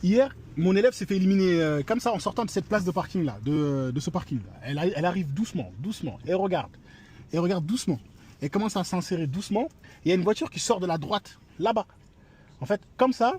Hier, mon élève s'est fait éliminer comme ça en sortant de cette place de parking là, de ce parking là. Elle arrive doucement, doucement, et regarde doucement. Elle commence à s'insérer doucement. Il y a une voiture qui sort de la droite, là-bas. En fait, comme ça.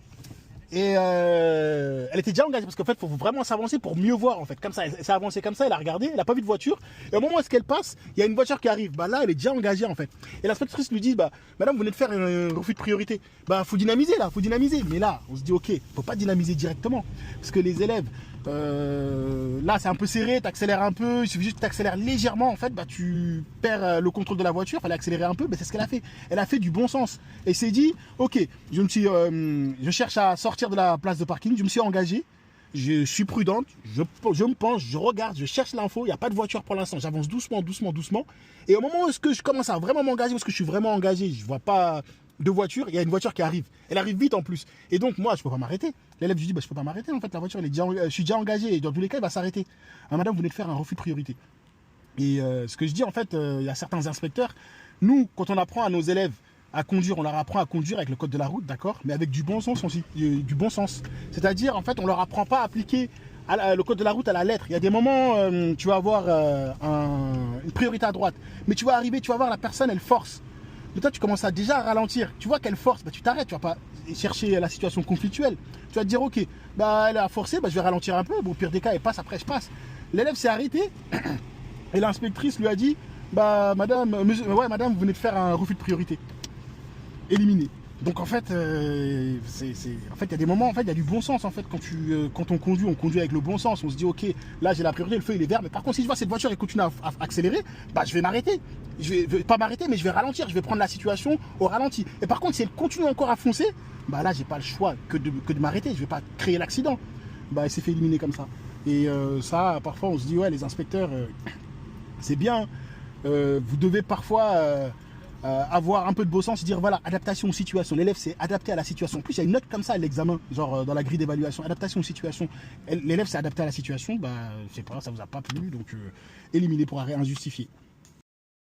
Et elle était déjà engagée parce qu'en fait, il faut vraiment s'avancer pour mieux voir en fait. Comme ça, elle s'est avancée comme ça, elle a regardé, elle n'a pas vu de voiture. Et au moment où est-ce qu'elle passe, il y a une voiture qui arrive. Bah là, elle est déjà engagée en fait. Et l'inspectrice lui dit, bah madame, vous venez de faire un refus de priorité. Bah faut dynamiser là, faut dynamiser. Mais là, on se dit, ok, faut pas dynamiser directement parce que les élèves, là c'est un peu serré, t'accélères un peu, il suffit juste que t'accélères légèrement en fait, bah tu perds le contrôle de la voiture. Fallait accélérer un peu, bah c'est ce qu'elle a fait. Elle a fait du bon sens et s'est dit, ok, je cherche à sortir de la place de parking, je me suis engagé, je suis prudente, je me penche, je regarde, je cherche l'info, il n'y a pas de voiture pour l'instant, j'avance doucement, doucement, doucement. Et au moment où je commence à vraiment m'engager, parce que je suis vraiment engagé, je ne vois pas de voiture, il y a une voiture qui arrive. Elle arrive vite en plus. Et donc moi, je ne peux pas m'arrêter. L'élève, je dis, bah, je ne peux pas m'arrêter en fait, la voiture, je suis déjà engagé, et dans tous les cas, elle va s'arrêter. Ah, madame, vous venez de faire un refus de priorité. Et ce que je dis en fait, il y a certains inspecteurs, nous, quand on apprend à nos élèves à conduire, on leur apprend à conduire avec le code de la route, d'accord, mais avec du bon sens aussi, du bon sens. C'est-à-dire, en fait, on leur apprend pas à appliquer le code de la route à la lettre. Il y a des moments, tu vas avoir une priorité à droite, mais tu vas arriver, tu vas voir la personne, elle force. Mais toi, tu commences déjà à ralentir. Tu vois qu'elle force, bah, tu t'arrêtes, tu vas pas chercher la situation conflictuelle. Tu vas te dire, ok, bah, elle a forcé, bah, je vais ralentir un peu. Bon, au pire des cas, elle passe, après je passe. L'élève s'est arrêté et l'inspectrice lui a dit, bah, madame, ouais, madame, vous venez de faire un refus de priorité. Éliminé. Donc en fait, il y a des moments, en fait, il y a du bon sens en fait quand on conduit avec le bon sens. On se dit ok, là j'ai la priorité, le feu il est vert, mais par contre si je vois cette voiture et continue à accélérer, bah je vais m'arrêter. Je vais pas m'arrêter, mais je vais ralentir. Je vais prendre la situation au ralenti. Et par contre si elle continue encore à foncer, bah là j'ai pas le choix que de m'arrêter. Je vais pas créer l'accident. Bah elle s'est fait éliminer comme ça. Et ça, parfois on se dit ouais les inspecteurs, c'est bien. Vous devez parfois avoir un peu de beau sens, dire voilà, adaptation aux situations. L'élève s'est adapté à la situation. En plus, il y a une note comme ça à l'examen, genre dans la grille d'évaluation, adaptation aux situations. L'élève s'est adapté à la situation, bah, je sais pas, ça vous a pas plu, donc éliminé pour arrêt injustifié.